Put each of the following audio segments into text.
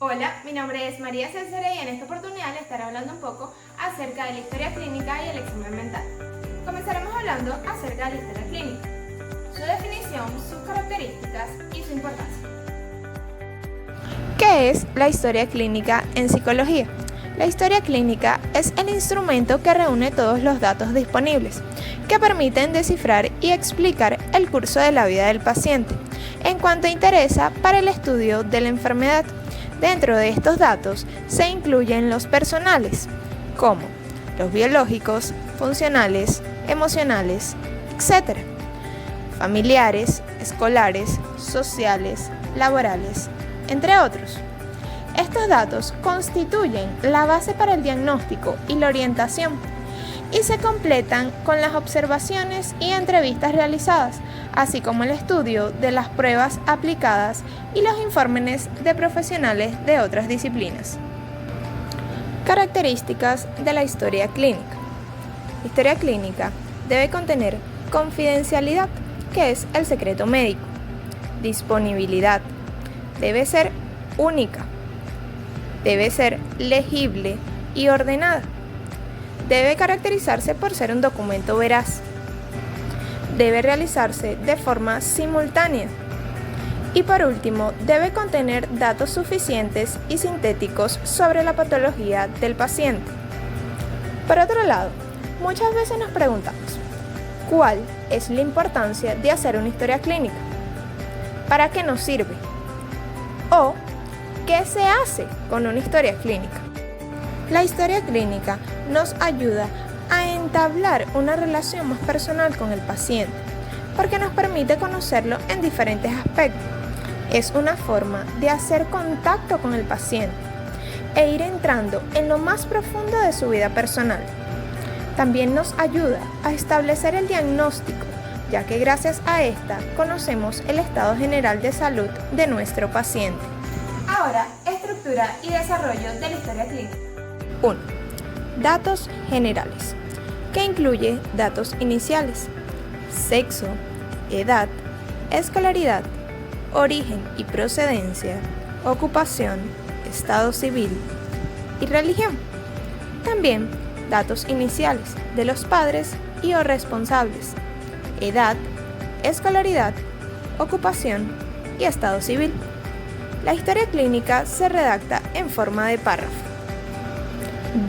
Hola, mi nombre es María César y en esta oportunidad les estaré hablando un poco acerca de la historia clínica y el examen mental. Comenzaremos hablando acerca de la historia clínica, su definición, sus características y su importancia. ¿Qué es la historia clínica en psicología? La historia clínica es el instrumento que reúne todos los datos disponibles, que permiten descifrar y explicar el curso de la vida del paciente, en cuanto interesa para el estudio de la enfermedad. Dentro de estos datos se incluyen los personales, como los biológicos, funcionales, emocionales, etc., familiares, escolares, sociales, laborales, entre otros. Estos datos constituyen la base para el diagnóstico y la orientación y se completan con las observaciones y entrevistas realizadas, así como el estudio de las pruebas aplicadas y los informes de profesionales de otras disciplinas. Características de la historia clínica. La historia clínica debe contener confidencialidad, que es el secreto médico, disponibilidad, debe ser única, debe ser legible y ordenada, debe caracterizarse por ser un documento veraz, debe realizarse de forma simultánea y por último debe contener datos suficientes y sintéticos sobre la patología del paciente. Por otro lado, muchas veces nos preguntamos, ¿cuál es la importancia de hacer una historia clínica? ¿Para qué nos sirve? ¿O qué se hace con una historia clínica? La historia clínica nos ayuda a entablar una relación más personal con el paciente, porque nos permite conocerlo en diferentes aspectos. Es una forma de hacer contacto con el paciente e ir entrando en lo más profundo de su vida personal. También nos ayuda a establecer el diagnóstico, ya que gracias a esta conocemos el estado general de salud de nuestro paciente. Ahora, estructura y desarrollo de la historia clínica. 1. Datos generales, que incluye datos iniciales, sexo, edad, escolaridad, origen y procedencia, ocupación, estado civil y religión. También datos iniciales de los padres y o responsables, edad, escolaridad, ocupación y estado civil. La historia clínica se redacta en forma de párrafo.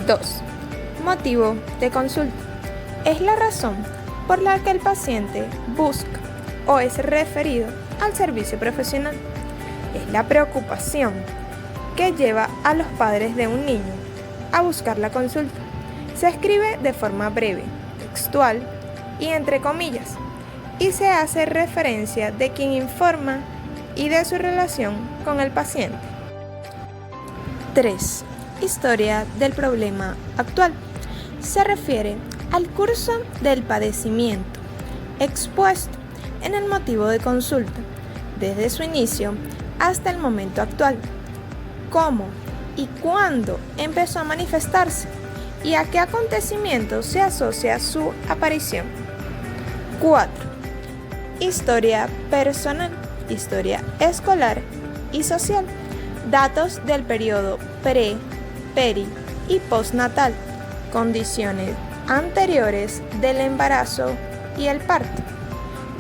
2. Motivo de consulta. Es la razón por la que el paciente busca o es referido al servicio profesional. Es la preocupación que lleva a los padres de un niño a buscar la consulta. Se escribe de forma breve, textual y entre comillas, y se hace referencia de quien informa y de su relación con el paciente. 3. Historia del problema actual. Se refiere al curso del padecimiento expuesto en el motivo de consulta, desde su inicio hasta el momento actual, cómo y cuándo empezó a manifestarse y a qué acontecimientos se asocia su aparición. 4. Historia personal, historia escolar y social. Datos del periodo pre, peri y postnatal, condiciones anteriores del embarazo y el parto,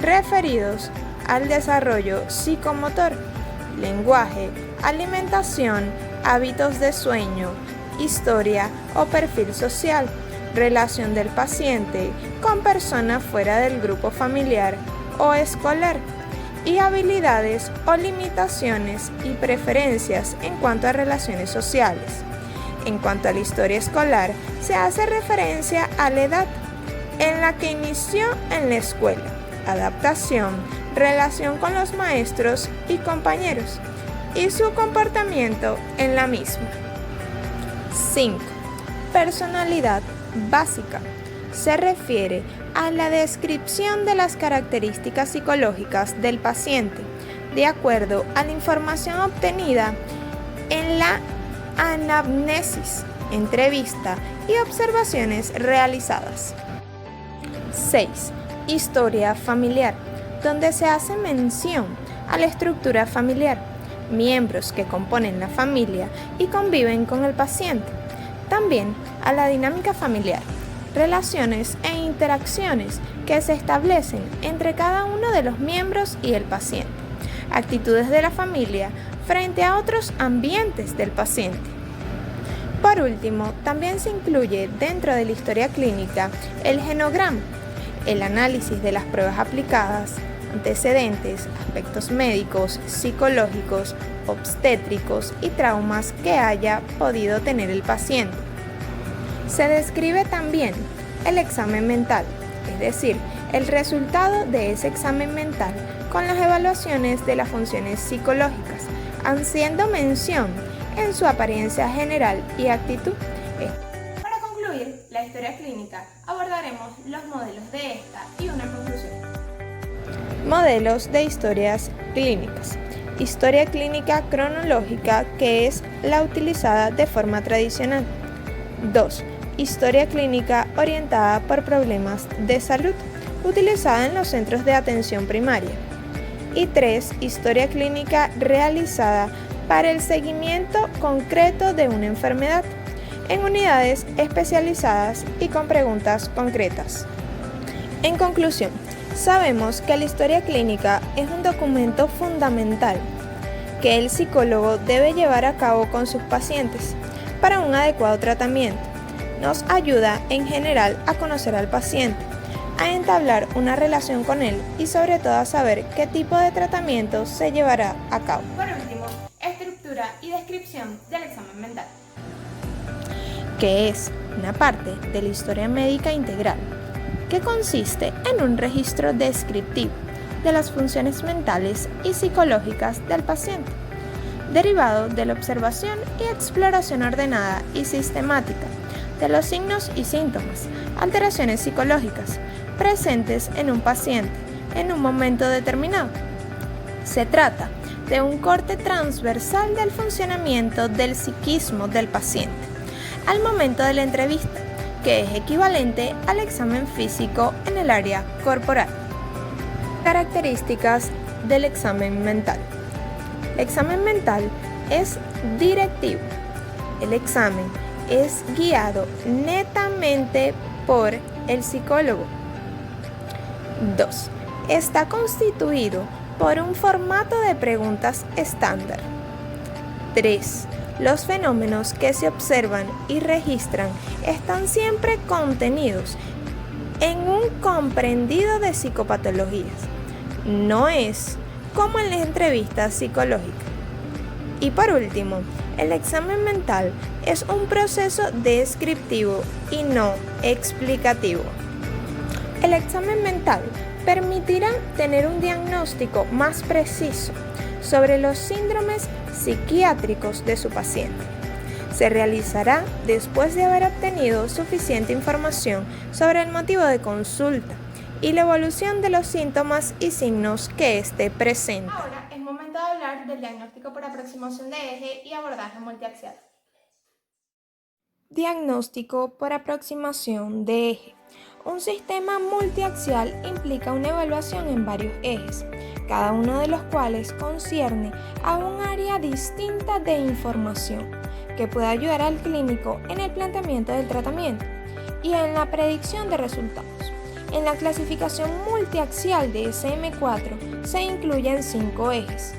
referidos al desarrollo psicomotor, lenguaje, alimentación, hábitos de sueño, historia o perfil social, relación del paciente con personas fuera del grupo familiar o escolar, y habilidades o limitaciones y preferencias en cuanto a relaciones sociales. En cuanto a la historia escolar, se hace referencia a la edad en la que inició en la escuela, adaptación, relación con los maestros y compañeros, y su comportamiento en la misma. 5. Personalidad básica. Se refiere a la descripción de las características psicológicas del paciente, de acuerdo a la información obtenida en la anamnesis, entrevista y observaciones realizadas. 6. Historia familiar, donde se hace mención a la estructura familiar, miembros que componen la familia y conviven con el paciente. También a la dinámica familiar, relaciones e interacciones que se establecen entre cada uno de los miembros y el paciente, actitudes de la familia frente a otros ambientes del paciente. Por último, también se incluye dentro de la historia clínica el genograma, el análisis de las pruebas aplicadas, antecedentes, aspectos médicos, psicológicos, obstétricos y traumas que haya podido tener el paciente. Se describe también el examen mental, es decir, el resultado de ese examen mental con las evaluaciones de las funciones psicológicas, haciendo mención en su apariencia general y actitud. Para concluir la historia clínica, abordaremos los modelos de esta y una conclusión. Modelos de historias clínicas. Historia clínica cronológica, que es la utilizada de forma tradicional. 2. Historia clínica orientada por problemas de salud, utilizada en los centros de atención primaria. Y 3. Historia clínica realizada para el seguimiento concreto de una enfermedad, en unidades especializadas y con preguntas concretas. En conclusión, sabemos que la historia clínica es un documento fundamental que el psicólogo debe llevar a cabo con sus pacientes para un adecuado tratamiento. Nos ayuda en general a conocer al paciente, a entablar una relación con él y sobre todo a saber qué tipo de tratamiento se llevará a cabo. Por último, estructura y descripción del examen mental, que es una parte de la historia médica integral, que consiste en un registro descriptivo de las funciones mentales y psicológicas del paciente, derivado de la observación y exploración ordenada y sistemática de los signos y síntomas, alteraciones psicológicas presentes en un paciente en un momento determinado. Se trata de un corte transversal del funcionamiento del psiquismo del paciente al momento de la entrevista, que es equivalente al examen físico en el área corporal. Características del examen mental. El examen mental es directivo. El examen es guiado netamente por el psicólogo. 2. Está constituido por un formato de preguntas estándar. 3. Los fenómenos que se observan y registran están siempre contenidos en un comprendido de psicopatologías. No es como en las entrevistas psicológicas. Y por último, el examen mental es un proceso descriptivo y no explicativo. El examen mental permitirá tener un diagnóstico más preciso sobre los síndromes psiquiátricos de su paciente. Se realizará después de haber obtenido suficiente información sobre el motivo de consulta y la evolución de los síntomas y signos que éste presenta. Ahora es momento de hablar del diagnóstico por aproximación de eje y abordaje multiaxial. Diagnóstico por aproximación de eje. Un sistema multiaxial implica una evaluación en varios ejes, cada uno de los cuales concierne a un área distinta de información que puede ayudar al clínico en el planteamiento del tratamiento y en la predicción de resultados. En la clasificación multiaxial de SM4 se incluyen 5 ejes.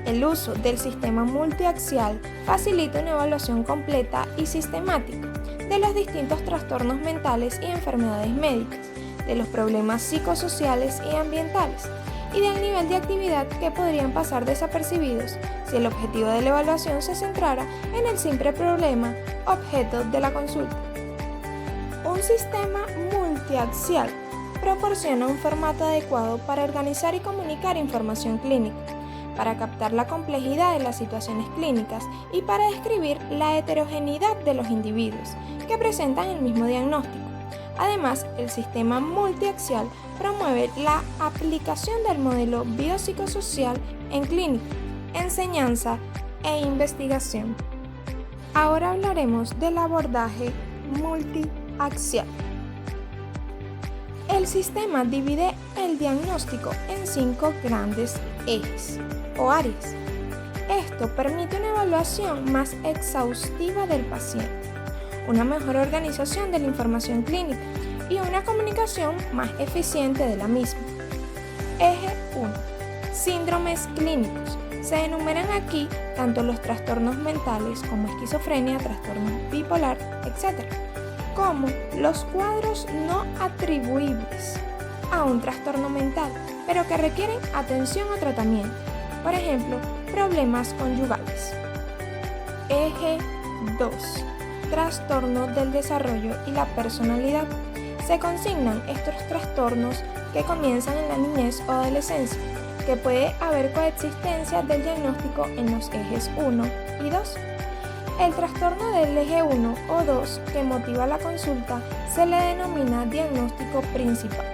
El uso del sistema multiaxial facilita una evaluación completa y sistemática de los distintos trastornos mentales y enfermedades médicas, de los problemas psicosociales y ambientales, y del nivel de actividad que podrían pasar desapercibidos si el objetivo de la evaluación se centrara en el simple problema objeto de la consulta. Un sistema multiaxial proporciona un formato adecuado para organizar y comunicar información clínica, para captar la complejidad de las situaciones clínicas y para describir la heterogeneidad de los individuos que presentan el mismo diagnóstico. Además, el sistema multiaxial promueve la aplicación del modelo biopsicosocial en clínica, enseñanza e investigación. Ahora hablaremos del abordaje multiaxial. El sistema divide el diagnóstico en 5 grandes ejes o áreas. diagnóstico permite una evaluación más exhaustiva del paciente, una mejor organización de la información clínica y una comunicación más eficiente de la misma. Eje 1. Síndromes clínicos. Se enumeran aquí tanto los trastornos mentales como esquizofrenia, trastorno bipolar, etc., como los cuadros no atribuibles a un trastorno mental, pero que requieren atención o tratamiento. Por ejemplo, problemas conyugales. Eje 2. Trastornos del desarrollo y la personalidad. Se consignan estos trastornos que comienzan en la niñez o adolescencia, que puede haber coexistencia del diagnóstico en los ejes 1 y 2. El trastorno del eje 1 o 2 que motiva la consulta se le denomina diagnóstico principal.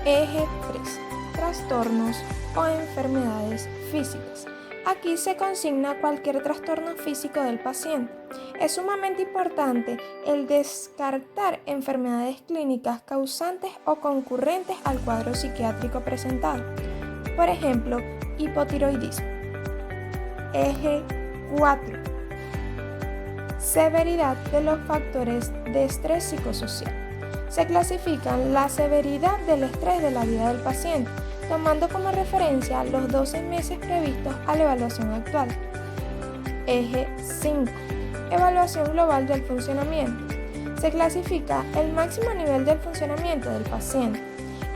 Eje 3. Trastornos o enfermedades físicas. Aquí se consigna cualquier trastorno físico del paciente. Es sumamente importante el descartar enfermedades clínicas causantes o concurrentes al cuadro psiquiátrico presentado. Por ejemplo, hipotiroidismo. Eje 4. Severidad de los factores de estrés psicosocial. Se clasifican la severidad del estrés de la vida del paciente, tomando como referencia los 12 meses previstos a la evaluación actual. Eje 5. Evaluación global del funcionamiento. Se clasifica el máximo nivel del funcionamiento del paciente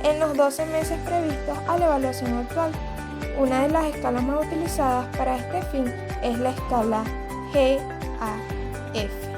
en los 12 meses previstos a la evaluación actual. Una de las escalas más utilizadas para este fin es la escala GAF.